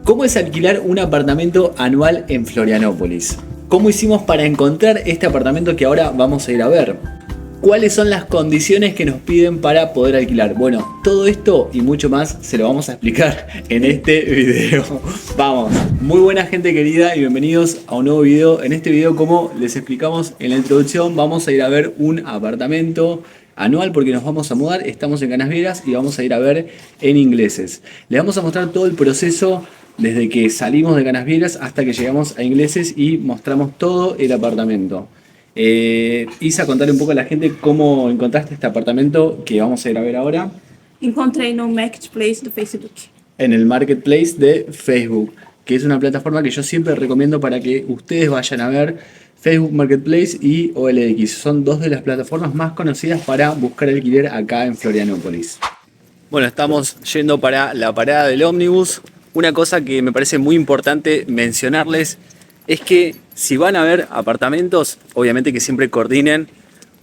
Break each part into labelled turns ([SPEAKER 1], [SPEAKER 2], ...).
[SPEAKER 1] ¿Cómo es alquilar un apartamento anual en Florianópolis? ¿Cómo hicimos para encontrar este apartamento que ahora vamos a ir a ver? ¿Cuáles son las condiciones que nos piden para poder alquilar? Bueno, todo esto y mucho más se lo vamos a explicar en este video. Vamos, muy buena gente querida y bienvenidos a un nuevo video. En este video, como les explicamos en la introducción, vamos a ir a ver un apartamento anual porque nos vamos a mudar. Estamos en Canasvieras y vamos a ir a ver en Ingleses. Les vamos a mostrar todo el proceso desde que salimos de Canasvieras hasta que llegamos a Ingleses y mostramos todo el apartamento. Isa, contarle un poco a la gente cómo encontraste este apartamento que vamos a ir a ver ahora.
[SPEAKER 2] Encontrei no Marketplace do Facebook.
[SPEAKER 1] En el Marketplace de Facebook, que es una plataforma que yo siempre recomiendo para que ustedes vayan a ver. Facebook Marketplace y OLX son dos de las plataformas más conocidas para buscar alquiler acá en Florianópolis. Bueno, estamos yendo para la parada del ómnibus. Una cosa que me parece muy importante mencionarles es que si van a ver apartamentos, obviamente que siempre coordinen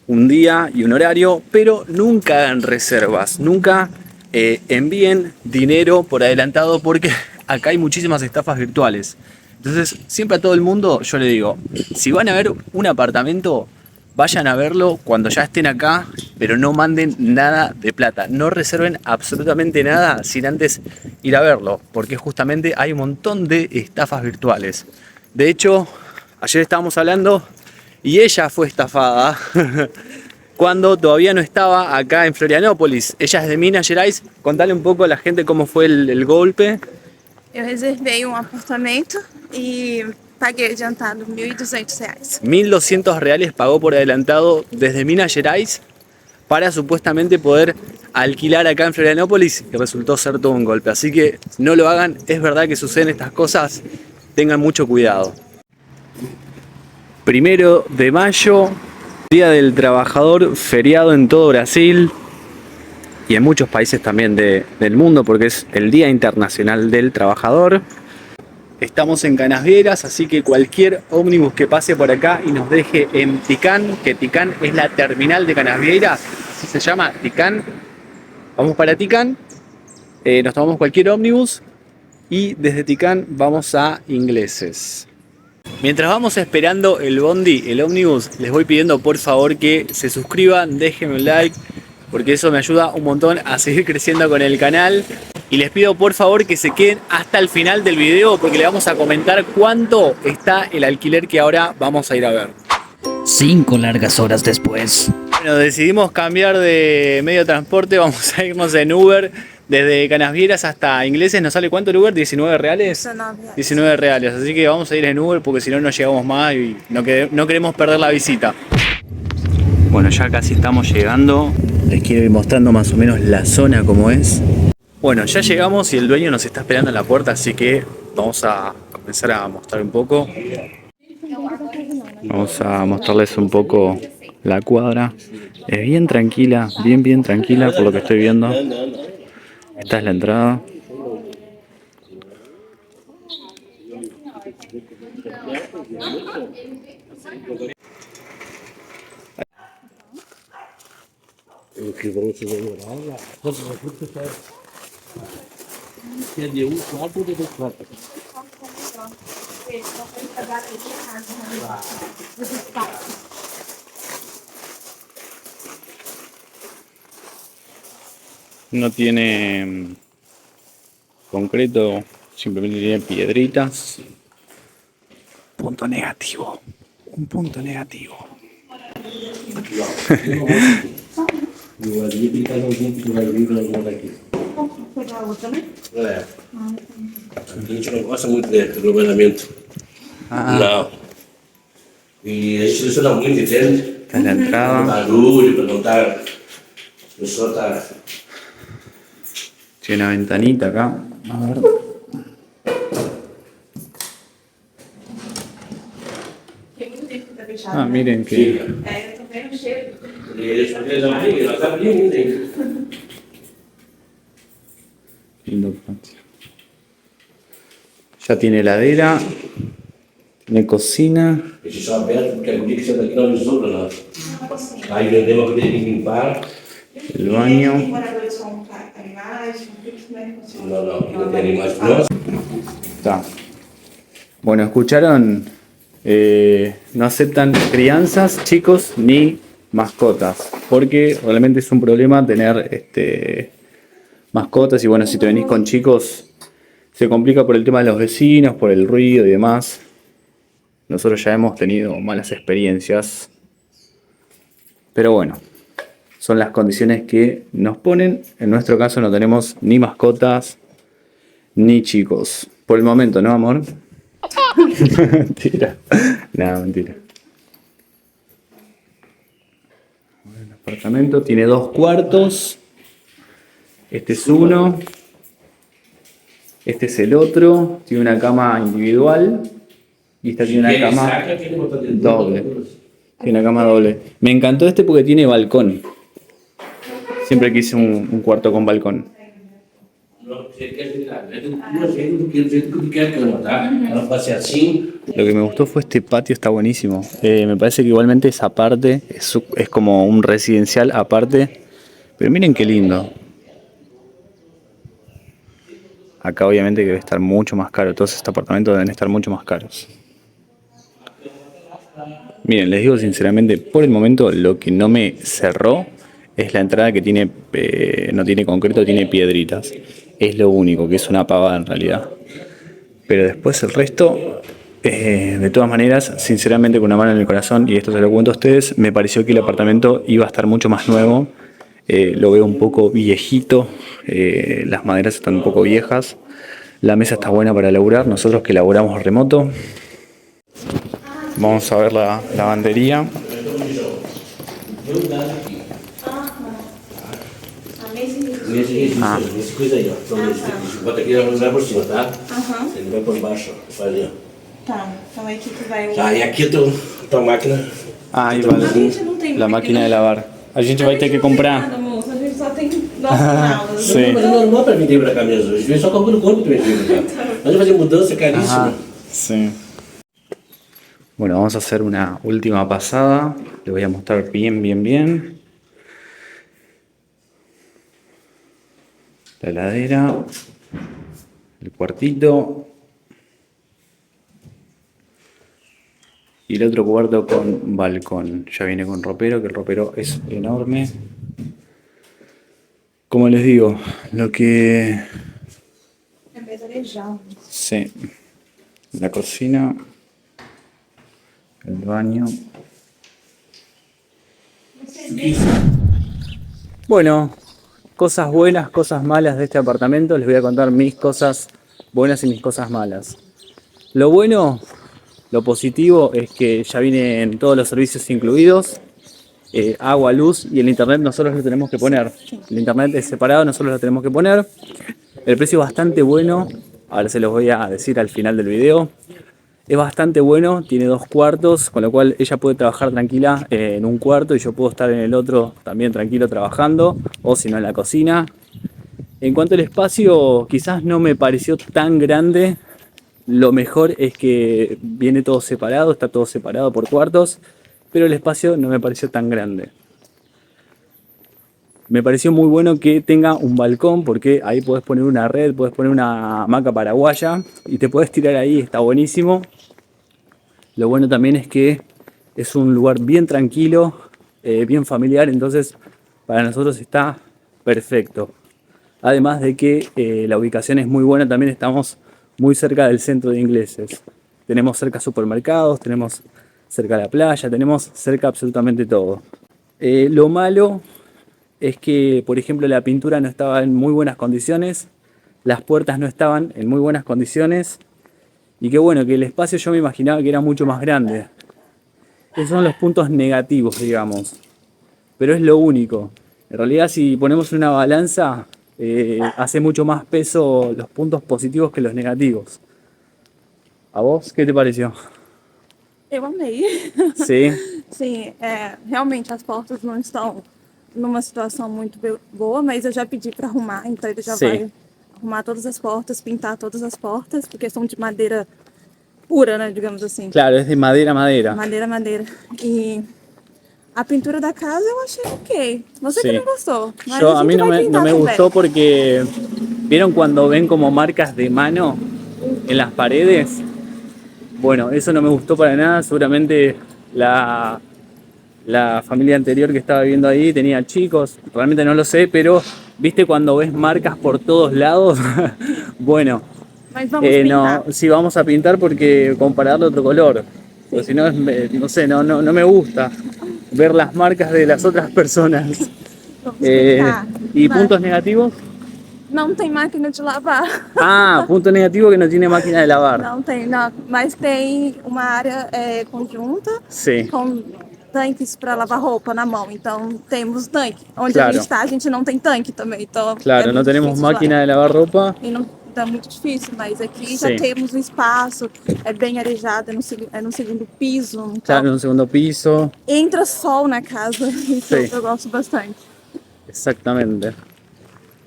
[SPEAKER 1] un día y un horario, pero nunca hagan reservas, nunca envíen dinero por adelantado porque acá hay muchísimas estafas virtuales. Entonces, siempre a todo el mundo yo le digo, si van a ver un apartamento, vayan a verlo cuando ya estén acá, pero no manden nada de plata. No reserven absolutamente nada sin antes ir a verlo, porque justamente hay un montón de estafas virtuales. De hecho, ayer estábamos hablando y ella fue estafada cuando todavía no estaba acá en Florianópolis. Ella es de Minas Gerais. Contale un poco a la gente cómo fue el golpe.
[SPEAKER 2] Eu reservei apartamento e paguei adiantado R$1.200.
[SPEAKER 1] 1.200 reales pagó por adelantado desde Minas Gerais para supuestamente poder alquilar acá en Florianópolis y resultó ser todo un golpe. Así que no lo hagan, es verdad que suceden estas cosas, tengan mucho cuidado. 1 de mayo, Día del Trabajador, feriado en todo Brasil y en muchos países también del mundo porque es el Día Internacional del Trabajador. Estamos en Canasvieras, así que cualquier ómnibus que pase por acá y nos deje en Ticán, que Ticán es la terminal de Canasvieras, así se llama Ticán. Vamos para Ticán, nos tomamos cualquier ómnibus y desde Ticán vamos a Ingleses. Mientras vamos esperando el bondi, el ómnibus, les voy pidiendo por favor que se suscriban, déjenme un like, porque eso me ayuda un montón a seguir creciendo con el canal. Y les pido por favor que se queden hasta el final del video porque les vamos a comentar cuánto está el alquiler que ahora vamos a ir a ver.
[SPEAKER 3] 5 largas horas después.
[SPEAKER 1] Bueno, decidimos cambiar de medio de transporte, vamos a irnos en Uber desde Canasvieras hasta Ingleses. ¿Nos sale cuánto el Uber? ¿19 reales? 19 reales, así que vamos a ir en Uber porque si no, no llegamos más y no queremos perder la visita. Bueno, ya casi estamos llegando. Les quiero ir mostrando más o menos la zona como es. Bueno, ya llegamos y el dueño nos está esperando en la puerta, así que vamos a comenzar a mostrar un poco. Vamos a mostrarles un poco la cuadra. Es bien tranquila, bien tranquila por lo que estoy viendo. Esta es la entrada. No tiene concreto, simplemente tiene piedritas. Punto negativo, un punto negativo.
[SPEAKER 4] A gente não gosta muito de aglomeramento. Não. E a gente seleciona muito, entende?
[SPEAKER 1] Esta es la entrada.
[SPEAKER 4] Barulho, para não estar. A pessoa está.
[SPEAKER 1] Tiene una ventanita acá. A ver. Ah, miren que.
[SPEAKER 4] E nós abrimos, hein?
[SPEAKER 1] Lindo patio. Ya tiene heladera, tiene cocina.
[SPEAKER 4] Esse só aberto, porque a guria que senta aqui não resolve nada. Aí vendemos a poder limpar.
[SPEAKER 1] El baño.
[SPEAKER 2] Moradores com animais, conflitos, como é que funciona?
[SPEAKER 4] Não, aqui não tem animais próximos.
[SPEAKER 1] Está. Bueno, escucharon, no aceptan crianzas, chicos, ni mascotas, porque realmente es un problema tener mascotas y bueno, si te venís con chicos se complica por el tema de los vecinos, por el ruido y demás. Nosotros ya hemos tenido malas experiencias, pero bueno, son las condiciones que nos ponen. En nuestro caso no tenemos ni mascotas ni chicos. Por el momento, ¿no, amor? Mentira. Nada, mentira. El apartamento tiene 2 cuartos. Este es uno. Este es el otro. Tiene una cama individual. Y esta tiene una cama doble. Tiene una cama doble. Me encantó este porque tiene balcón. Siempre quise un cuarto con balcón.
[SPEAKER 4] Não, você quer virar. É do jeito que quer cama, tá? Ela pode ser assim.
[SPEAKER 1] Lo que me gustó fue este patio, está buenísimo. Me parece que igualmente esa parte es como un residencial aparte. Pero miren qué lindo. Acá obviamente que debe estar mucho más caro. Todos estos apartamentos deben estar mucho más caros. Miren, les digo sinceramente, por el momento lo que no me cerró es la entrada que tiene, no tiene concreto, tiene piedritas. Es lo único, que es una pavada en realidad. Pero después el resto, de todas maneras, sinceramente con una mano en el corazón, y esto se lo cuento a ustedes, me pareció que el apartamento iba a estar mucho más nuevo. Lo veo un poco viejito, las maderas están un poco viejas. La mesa está buena para laburar, nosotros que laburamos remoto. Vamos a ver la lavandería.
[SPEAKER 4] Nesse coisa aí, ó. Então, bota aqui, vai por cima, tá? Ele vai por baixo, ó. Faz ali, ó.
[SPEAKER 2] Tá, então aqui que vai o...
[SPEAKER 4] Tá, e aqui tua máquina.
[SPEAKER 1] Ah, aí vale.
[SPEAKER 2] A gente não tem
[SPEAKER 1] La máquina de lavar. A gente vai ter que comprar.
[SPEAKER 2] Nada, moça, a gente só tem nossa mala.
[SPEAKER 1] Sim.
[SPEAKER 4] Mas é normal pra mim vir pra cá mesmo. A gente vem só com o corpo também vir pra cá. Mas fazer mudança é caríssimo.
[SPEAKER 1] Sí. Bueno, vamos a hacer una última pasada. Les voy a mostrar bien. La heladera, el cuartito y el otro cuarto con balcón. Ya viene con ropero, que el ropero es enorme. Como les digo, lo que...
[SPEAKER 2] En vez de arejar.
[SPEAKER 1] Sí, la cocina, el baño. Bueno, cosas buenas, cosas malas de este apartamento. Les voy a contar mis cosas buenas y mis cosas malas. Lo bueno, lo positivo es que ya vienen todos los servicios incluidos. Agua, luz y el internet nosotros lo tenemos que poner. El internet es separado, nosotros lo tenemos que poner. El precio es bastante bueno. Ahora se los voy a decir al final del video. Es bastante bueno, tiene 2 cuartos, con lo cual ella puede trabajar tranquila en un cuarto y yo puedo estar en el otro también tranquilo trabajando, o si no en la cocina. En cuanto al espacio, quizás no me pareció tan grande. Lo mejor es que viene todo separado, está todo separado por cuartos, pero el espacio no me pareció tan grande. Me pareció muy bueno que tenga un balcón, porque ahí podés poner una red, podés poner una hamaca paraguaya y te podés tirar ahí, está buenísimo. Lo bueno también es que es un lugar bien tranquilo, bien familiar, entonces para nosotros está perfecto. Además de que la ubicación es muy buena, también estamos muy cerca del centro de ingleses. Tenemos cerca supermercados, tenemos cerca la playa, tenemos cerca absolutamente todo. Lo malo es que, por ejemplo, la pintura no estaba en muy buenas condiciones, las puertas no estaban en muy buenas condiciones y que bueno, que el espacio yo me imaginaba que era mucho más grande. Esos son los puntos negativos, digamos, pero es lo único. En realidad, si ponemos una balanza, hace mucho más peso los puntos positivos que los negativos. ¿A vos qué te pareció?
[SPEAKER 2] Eu amei.
[SPEAKER 1] Sí.
[SPEAKER 2] Sim, realmente as portas não estão numa situação muito boa, mas eu já pedi para arrumar, então ele já
[SPEAKER 1] Sim.
[SPEAKER 2] vai arrumar todas as portas, pintar todas as portas, porque são de madeira pura, né, digamos assim.
[SPEAKER 1] Claro, es de madera a madera.
[SPEAKER 2] Madeira. E a pintura da casa eu achei ok. Você que
[SPEAKER 1] Sí.
[SPEAKER 2] não gostou. Mas
[SPEAKER 1] Yo, a mí
[SPEAKER 2] gente
[SPEAKER 1] no
[SPEAKER 2] vai
[SPEAKER 1] me
[SPEAKER 2] pintar
[SPEAKER 1] gustó
[SPEAKER 2] também.
[SPEAKER 1] porque, ¿vieron cuando ven como marcas de mano? en las paredes. Bueno, eso no me gustó para nada. Seguramente la familia anterior que estaba viviendo ahí tenía chicos, realmente no lo sé, pero viste cuando ves marcas por todos lados. Bueno,
[SPEAKER 2] Mas vamos pintar.
[SPEAKER 1] no, sí vamos a pintar porque compararlo a otro color, porque si no, no sé, no me gusta ver las marcas de las otras personas.
[SPEAKER 2] Vamos pintar.
[SPEAKER 1] ¿Y
[SPEAKER 2] Mas
[SPEAKER 1] puntos negativos?
[SPEAKER 2] não tem máquina de lavar.
[SPEAKER 1] Ah, punto negativo que no tiene máquina de lavar.
[SPEAKER 2] Não tem, não. Mas tem uma área conjunta
[SPEAKER 1] Sí.
[SPEAKER 2] com tanques para lavar roupa na mão. Então temos tanque. Onde
[SPEAKER 1] Claro.
[SPEAKER 2] a gente está, a gente não tem tanque também. Então,
[SPEAKER 1] Claro,
[SPEAKER 2] é
[SPEAKER 1] no
[SPEAKER 2] muito
[SPEAKER 1] tenemos
[SPEAKER 2] difícil de
[SPEAKER 1] máquina
[SPEAKER 2] lavar.
[SPEAKER 1] de lavar ropa.
[SPEAKER 2] E não tá muito difícil, mas aqui
[SPEAKER 1] Sim.
[SPEAKER 2] já temos um espaço, é bem arejado, é no segundo piso. Então
[SPEAKER 1] Claro, en un segundo piso.
[SPEAKER 2] entra sol na casa, isso
[SPEAKER 1] Sim.
[SPEAKER 2] eu gosto bastante.
[SPEAKER 1] Exactamente.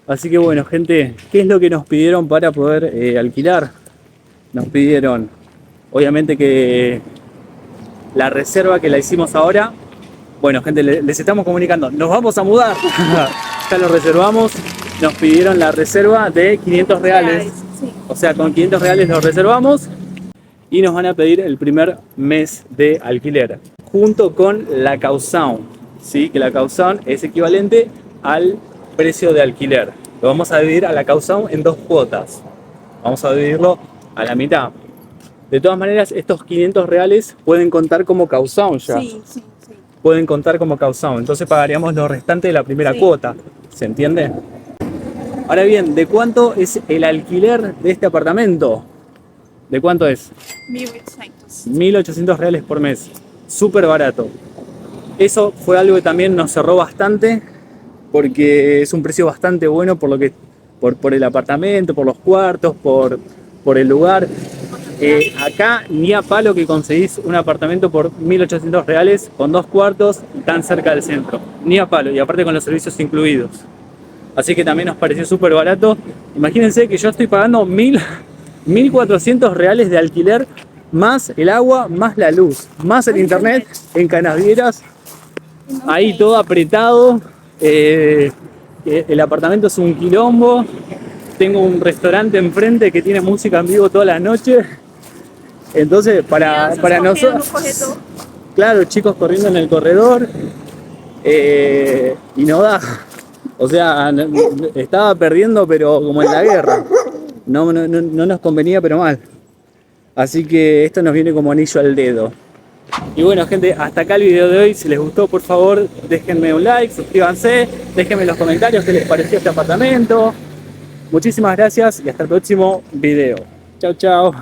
[SPEAKER 1] Así que bueno, gente, ¿qué es lo que nos pidieron para poder alquilar? Nos pidieron, obviamente, que la reserva que la hicimos ahora. Bueno, gente, les estamos comunicando, nos vamos a mudar. Ya lo reservamos. Nos pidieron la reserva de 500 reales.
[SPEAKER 2] Sim.
[SPEAKER 1] O sea, con 500 reales lo reservamos y nos van a pedir el primer mes de alquiler, junto con la caución, ¿sí? Que la caución es equivalente al precio de alquiler. Lo vamos a dividir a la caución en 2 cuotas. Vamos a dividirlo a la mitad. De todas maneras, estos 500 reales pueden contar como caución ya.
[SPEAKER 2] Sim, sim, sim.
[SPEAKER 1] Pueden contar como caución. Entonces pagaríamos lo restante de la primera
[SPEAKER 2] Sí.
[SPEAKER 1] cuota. ¿Se entiende? Ahora bien, ¿de cuánto es el alquiler de este apartamento? ¿De cuánto es?
[SPEAKER 2] 1.800.
[SPEAKER 1] 1.800 reales por mes. Súper barato. Eso fue algo que también nos cerró bastante, porque es un precio bastante bueno por el apartamento, por los cuartos, por el lugar. Acá ni a palo que conseguís un apartamento por 1.800 reales con 2 cuartos tan cerca del centro. Ni a palo, y aparte con los servicios incluidos. Así que también nos pareció súper barato. Imagínense que yo estoy pagando 1.400 reales de alquiler, más el agua, más la luz, más el internet en Canasvieras. Ahí todo apretado. El apartamento es un quilombo. Tengo un restaurante enfrente que tiene música en vivo toda la noche. Entonces, para
[SPEAKER 2] Crianças correndo no
[SPEAKER 1] nosotros,
[SPEAKER 2] corredor.
[SPEAKER 1] claro, chicos corriendo en el corredor, y no da. O sea, estaba perdiendo, pero como en la guerra. No nos convenía, pero mal. Así que esto nos viene como anillo al dedo. Y bueno, gente, hasta acá el video de hoy. Si les gustó, por favor, déjenme un like, suscríbanse, déjenme en los comentarios qué les pareció este apartamento. Muchísimas gracias y hasta el próximo video. Chao, chao.